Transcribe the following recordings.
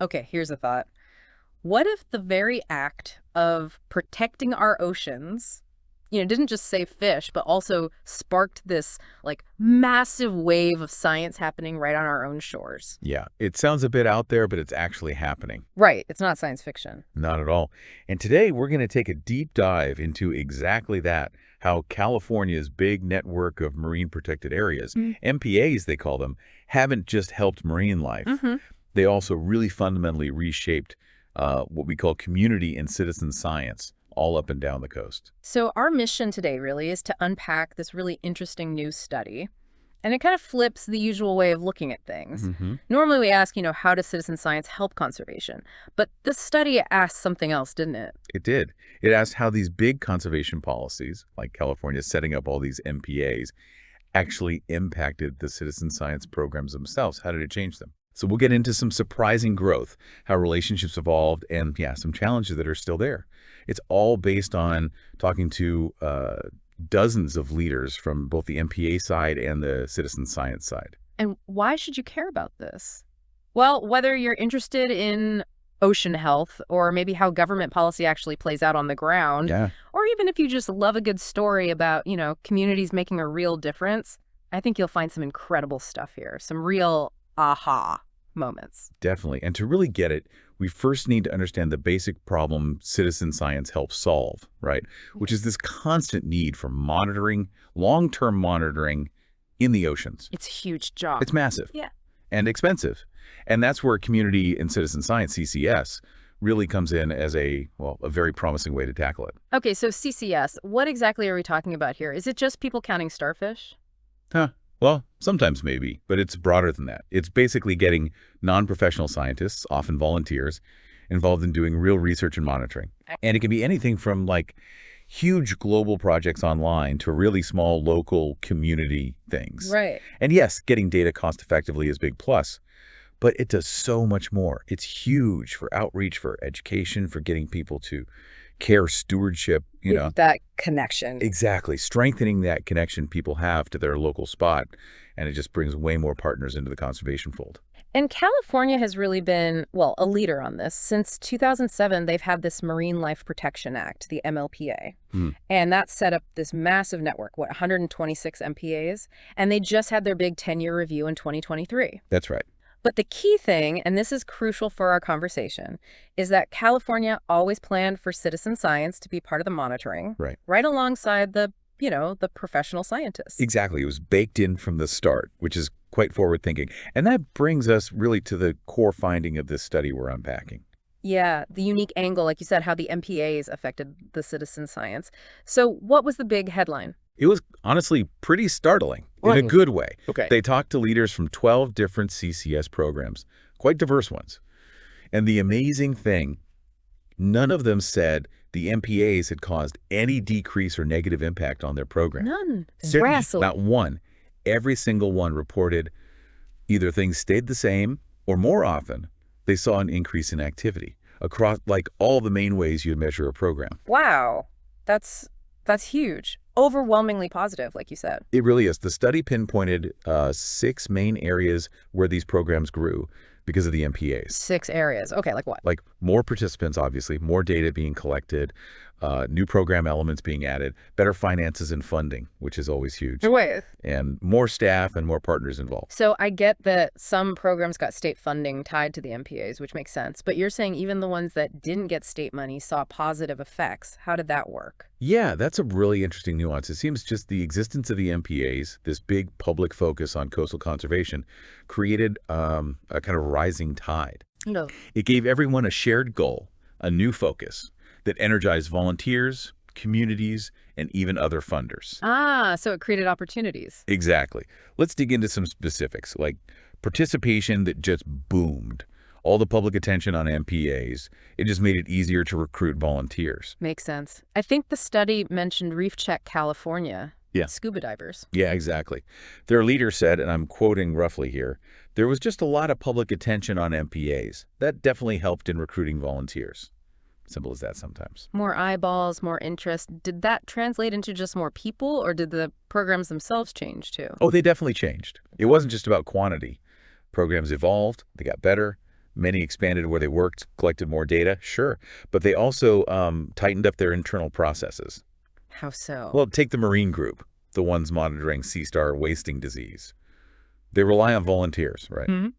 Okay, here's a thought. What if the very act of protecting our oceans, didn't just save fish, but also sparked this like massive wave of science happening right on our own shores? Yeah, it sounds a bit out there, but it's actually happening. Right, it's not science fiction. Not at all. And today we're going to take a deep dive into exactly that, how California's big network of marine protected areas, MPAs they call them, haven't just helped marine life. Mm-hmm. They also really fundamentally reshaped what we call community and citizen science all up and down the coast. So our mission today really is to unpack this really interesting new study. And it kind of flips the usual way of looking at things. Hmm. Normally we ask, how does citizen science help conservation? But this study asked something else, didn't it? It did. It asked how these big conservation policies, like California setting up all these MPAs, actually impacted the citizen science programs themselves. How did it change them? So we'll get into some surprising growth, how relationships evolved, and yeah, some challenges that are still there. It's all based on talking to dozens of leaders from both the MPA side and the citizen science side. And why should you care about this? Well, whether you're interested in ocean health or maybe how government policy actually plays out on the ground, Yeah. or even if you just love a good story about, communities making a real difference, I think you'll find some incredible stuff here, some real aha moments. Definitely. And to really get it, we first need to understand the basic problem citizen science helps solve, right? Which is this constant need for monitoring, long-term monitoring in the oceans. It's a huge job. It's massive Yeah. and expensive. And that's where community and citizen science, CCS, really comes in as a very promising way to tackle it. Okay, so CCS, what exactly are we talking about here? Is it just people counting starfish? Huh. Well, sometimes maybe, but it's broader than that. It's basically getting non-professional scientists, often volunteers, involved in doing real research and monitoring. And it can be anything from like huge global projects online to really small local community things. Right. And yes, getting data cost effectively is a big plus, but it does so much more. It's huge for outreach, for education, for getting people to care, stewardship, That connection. Exactly. Strengthening that connection people have to their local spot. And it just brings way more partners into the conservation fold. And California has really been, a leader on this. Since 2007, they've had this Marine Life Protection Act, the MLPA. And that set up this massive network, 126 MPAs. And they just had their big 10-year review in 2023. That's right. But the key thing, and this is crucial for our conversation, is that California always planned for citizen science to be part of the monitoring, right alongside the professional scientists. Exactly. It was baked in from the start, which is quite forward thinking. And that brings us really to the core finding of this study we're unpacking. Yeah, the unique angle, like you said, how the MPAs affected the citizen science. So what was the big headline? It was honestly pretty startling in a good way. Okay. They talked to leaders from 12 different CCS programs, quite diverse ones. And the amazing thing, none of them said the MPAs had caused any decrease or negative impact on their program. None. Seriously, not one. Every single one reported either things stayed the same or more often, they saw an increase in activity across like all the main ways you'd measure a program. Wow. That's huge. Overwhelmingly positive, like you said. It really is. The study pinpointed 6 main areas where these programs grew because of the MPAs. 6 areas. Okay, like what? Like more participants, obviously, more data being collected, new program elements being added, better finances and funding, which is always huge, Wait. and more staff and more partners involved. So I get that some programs got state funding tied to the MPAs, which makes sense. But you're saying even the ones that didn't get state money saw positive effects. How did that work? Yeah, that's a really interesting nuance. It seems just the existence of the MPAs, this big public focus on coastal conservation, created a kind of rising tide. No. It gave everyone a shared goal, a new focus that energized volunteers, communities, and even other funders. Ah, so it created opportunities. Exactly. Let's dig into some specifics, like participation that just boomed. All the public attention on MPAs, it just made it easier to recruit volunteers. Makes sense. I think the study mentioned Reef California. Yeah. Scuba divers. Yeah, exactly. Their leader said, and I'm quoting roughly here, there was just a lot of public attention on MPAs. That definitely helped in recruiting volunteers. Simple as that sometimes. More eyeballs, more interest. Did that translate into just more people, or did the programs themselves change too? Oh, they definitely changed. It wasn't just about quantity. Programs evolved, they got better, Many expanded where they worked, collected more data, sure, but they also tightened up their internal processes. How so? Well, take the Marine group, the ones monitoring sea star wasting disease. They rely on volunteers, right? Hmm.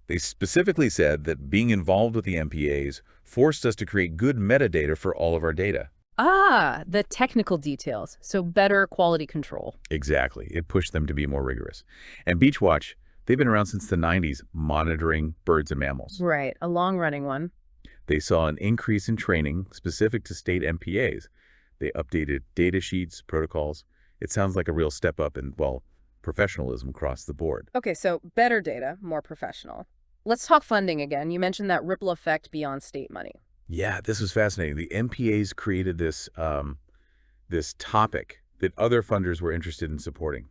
They specifically said that being involved with the MPAs forced us to create good metadata for all of our data. Ah, the technical details. So better quality control. Exactly. It pushed them to be more rigorous. And Beachwatch, they've been around since the 90s, monitoring birds and mammals. Right, a long-running one. They saw an increase in training specific to state MPAs. They updated data sheets, protocols. It sounds like a real step up in, well, professionalism across the board. Okay, so better data, more professional. Let's talk funding again. You mentioned that ripple effect beyond state money. Yeah, this was fascinating. The MPAs created this topic that other funders were interested in supporting.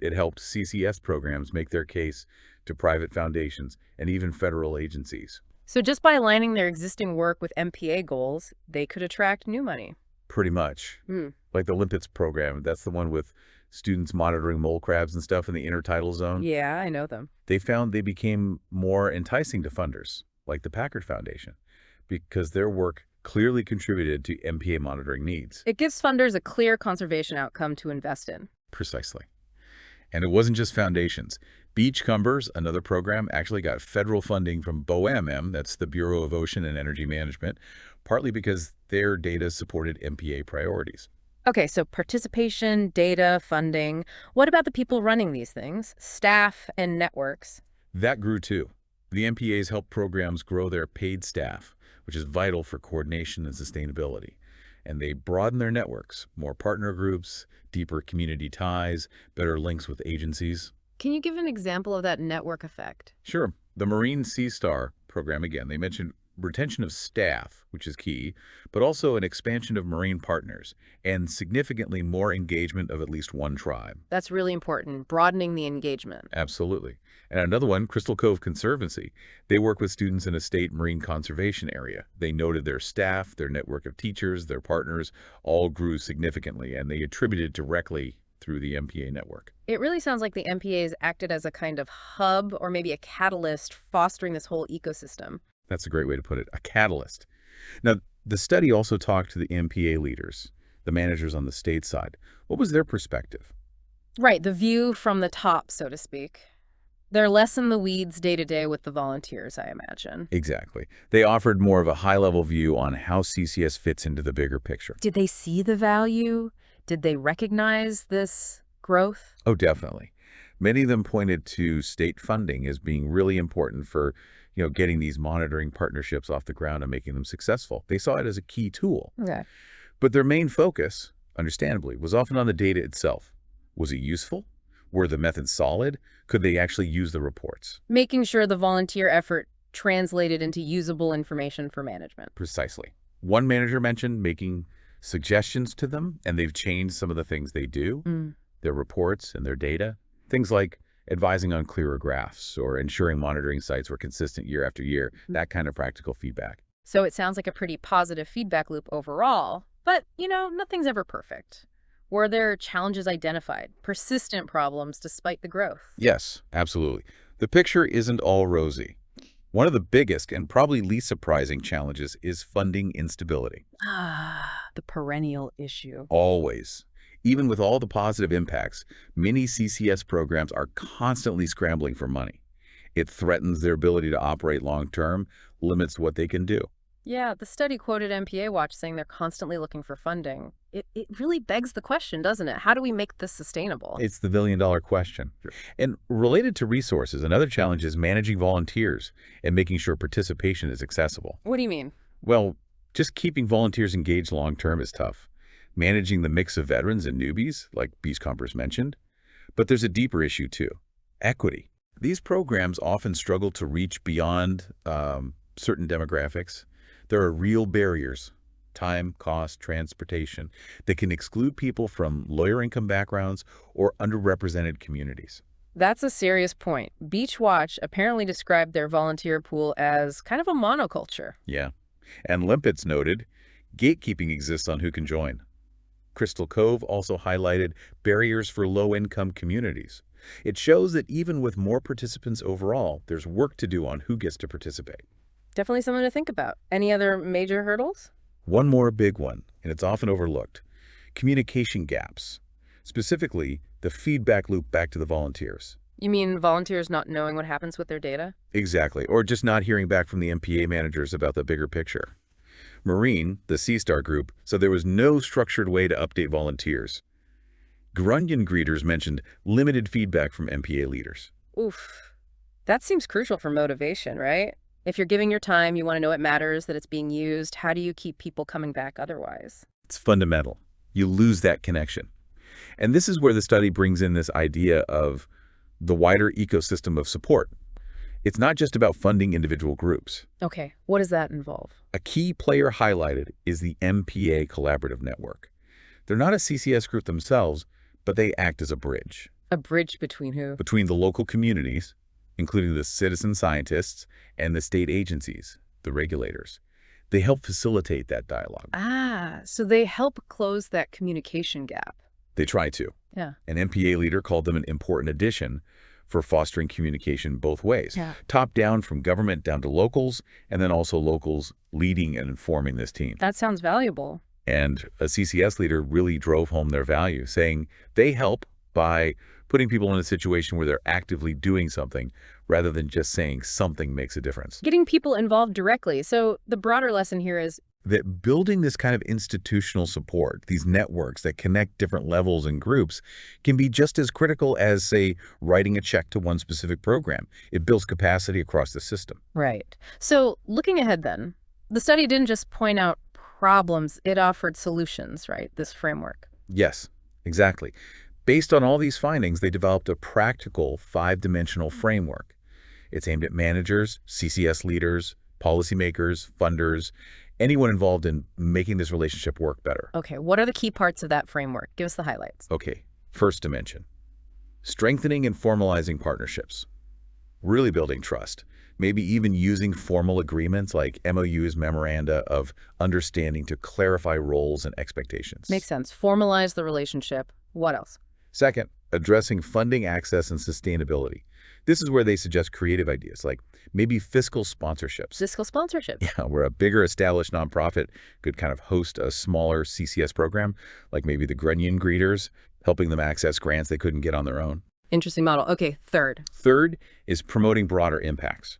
It helped CCS programs make their case to private foundations and even federal agencies. So just by aligning their existing work with MPA goals, they could attract new money. Pretty much. Hmm. Like the Limpets program, that's the one with students monitoring mole crabs and stuff in the intertidal zone. Yeah, I know them. They found they became more enticing to funders, like the Packard Foundation, because their work clearly contributed to MPA monitoring needs. It gives funders a clear conservation outcome to invest in. Precisely. And it wasn't just foundations. Beachcombers, another program, actually got federal funding from BOEM, that's the Bureau of Ocean and Energy Management, partly because their data supported MPA priorities. Okay, so participation, data, funding. What about the people running these things? Staff and networks? That grew too. The MPAs help programs grow their paid staff, which is vital for coordination and sustainability. And they broaden their networks, more partner groups, deeper community ties, better links with agencies. Can you give an example of that network effect? Sure, the Marine Sea Star program, again, they mentioned retention of staff, which is key, but also an expansion of marine partners and significantly more engagement of at least one tribe. That's really important, broadening the engagement. Absolutely. And another one, Crystal Cove Conservancy. They work with students in a state marine conservation area. They noted their staff, their network of teachers, their partners all grew significantly, and they attributed directly through the MPA network. It really sounds like the MPAs acted as a kind of hub or maybe a catalyst fostering this whole ecosystem. That's a great way to put it, a catalyst. Now, the study also talked to the MPA leaders, the managers on the state side. What was their perspective? Right, the view from the top, so to speak. They're less in the weeds day to day with the volunteers, I imagine. Exactly. They offered more of a high-level view on how CCS fits into the bigger picture. Did they see the value? Did they recognize this growth? Oh, definitely. Many of them pointed to state funding as being really important for, getting these monitoring partnerships off the ground and making them successful. They saw it as a key tool. Okay. But their main focus, understandably, was often on the data itself. Was it useful? Were the methods solid? Could they actually use the reports? Making sure the volunteer effort translated into usable information for management. Precisely. One manager mentioned making suggestions to them, and they've changed some of the things they do, their reports and their data. Things like advising on clearer graphs or ensuring monitoring sites were consistent year after year, that kind of practical feedback. So it sounds like a pretty positive feedback loop overall. But, nothing's ever perfect. Were there challenges identified, persistent problems despite the growth? Yes, absolutely. The picture isn't all rosy. One of the biggest and probably least surprising challenges is funding instability. Ah, the perennial issue. Always. Even with all the positive impacts, many CCS programs are constantly scrambling for money. It threatens their ability to operate long-term, limits what they can do. Yeah, the study quoted MPA Watch saying they're constantly looking for funding. It really begs the question, doesn't it? How do we make this sustainable? It's the billion-dollar question. And related to resources, another challenge is managing volunteers and making sure participation is accessible. What do you mean? Well, just keeping volunteers engaged long-term is tough. Managing the mix of veterans and newbies, like Beachcombers mentioned. But there's a deeper issue too, equity. These programs often struggle to reach beyond certain demographics. There are real barriers, time, cost, transportation, that can exclude people from lower income backgrounds or underrepresented communities. That's a serious point. Beach Watch apparently described their volunteer pool as kind of a monoculture. Yeah. And Limpets noted, gatekeeping exists on who can join. Crystal Cove also highlighted barriers for low-income communities. It shows that even with more participants overall, there's work to do on who gets to participate. Definitely something to think about. Any other major hurdles? One more big one, and it's often overlooked: communication gaps. Specifically, the feedback loop back to the volunteers. You mean volunteers not knowing what happens with their data? Exactly, or just not hearing back from the MPA managers about the bigger picture. Marine, the Sea Star group, said there was no structured way to update volunteers. Grunion greeters mentioned limited feedback from MPA leaders. Oof. That seems crucial for motivation, right? If you're giving your time, you want to know it matters, that it's being used. How do you keep people coming back otherwise? It's fundamental. You lose that connection. And this is where the study brings in this idea of the wider ecosystem of support. It's not just about funding individual groups. Okay, what does that involve? A key player highlighted is the MPA Collaborative Network. They're not a CCS group themselves, but they act as a bridge A bridge between who? between the local communities, including the citizen scientists, and the state agencies, the regulators. They help facilitate that dialogue. Ah, so they help close that communication gap. They try to. Yeah. An MPA leader called them an important addition for fostering communication both ways, Yeah. top down from government down to locals, and then also locals leading and informing this team. That sounds valuable. And a CCS leader really drove home their value, saying they help by putting people in a situation where they're actively doing something rather than just saying something makes a difference. Getting people involved directly. So the broader lesson here is That building this kind of institutional support, these networks that connect different levels and groups, can be just as critical as, say, writing a check to one specific program. It builds capacity across the system. right. So looking ahead then, the study didn't just point out problems, it offered solutions, right? This framework. Yes, exactly. Based on all these findings, they developed a practical five-dimensional framework. It's aimed at managers, CCS leaders, policymakers, funders, anyone involved in making this relationship work better. Okay, what are the key parts of that framework? Give us the highlights. Okay, first dimension: strengthening and formalizing partnerships. Really building trust. Maybe even using formal agreements like MOUs, memoranda of understanding to clarify roles and expectations. Makes sense. Formalize the relationship. What else? Second, addressing funding access and sustainability. This is where they suggest creative ideas like maybe fiscal sponsorships. Fiscal sponsorship. Yeah, where a bigger established nonprofit could kind of host a smaller CCS program, like maybe the Grunion greeters, helping them access grants they couldn't get on their own. Interesting model. Okay, third. Third is promoting broader impacts.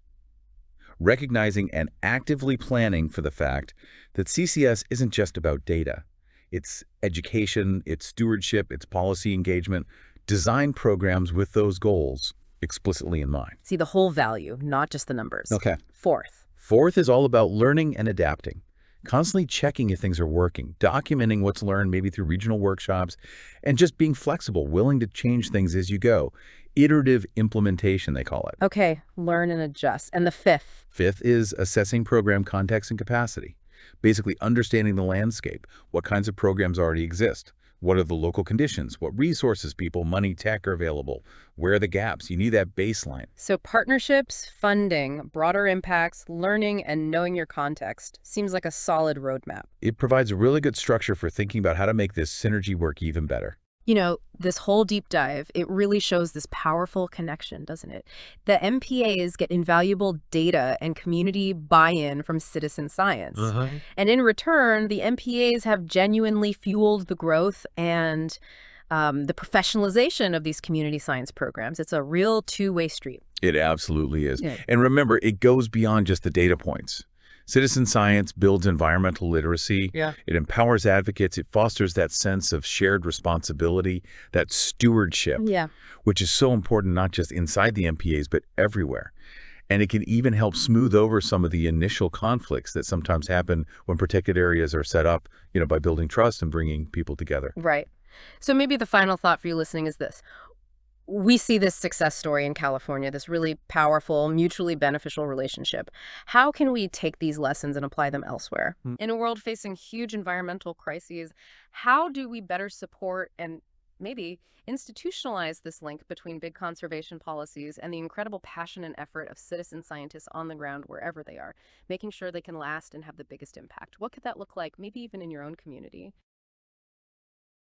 Recognizing and actively planning for the fact that CCS isn't just about data. It's education, it's stewardship, it's policy engagement. Design programs with those goals explicitly in mind. See the whole value, not just the numbers. Okay. Fourth. Fourth is all about learning and adapting. Constantly checking if things are working, documenting what's learned maybe through regional workshops, and just being flexible, willing to change things as you go. Iterative implementation, they call it. Okay, learn and adjust. And the fifth. Fifth is assessing program context and capacity. Basically understanding the landscape, what kinds of programs already exist, what are the local conditions, what resources, people, money, tech are available, where are the gaps. You need that baseline. So partnerships, funding, broader impacts, learning, and knowing your context seems like a solid roadmap. It provides a really good structure for thinking about how to make this synergy work even better. You know, this whole deep dive, it really shows this powerful connection, doesn't it? The MPAs get invaluable data and community buy-in from citizen science. And in return, the MPAs have genuinely fueled the growth and the professionalization of these community science programs. It's a real two-way street. It absolutely is. Yeah. And remember, it goes beyond just the data points. Citizen science builds environmental literacy. Yeah. It empowers advocates. It fosters that sense of shared responsibility, that stewardship, Yeah. which is so important not just inside the MPAs, but everywhere. And it can even help smooth over some of the initial conflicts that sometimes happen when protected areas are set up, by building trust and bringing people together. Right. So maybe the final thought for you listening is this. We see this success story in California, this really powerful, mutually beneficial relationship. How can we take these lessons and apply them elsewhere? In a world facing huge environmental crises, how do we better support and maybe institutionalize this link between big conservation policies and the incredible passion and effort of citizen scientists on the ground wherever they are, making sure they can last and have the biggest impact? What could that look like, maybe even in your own community?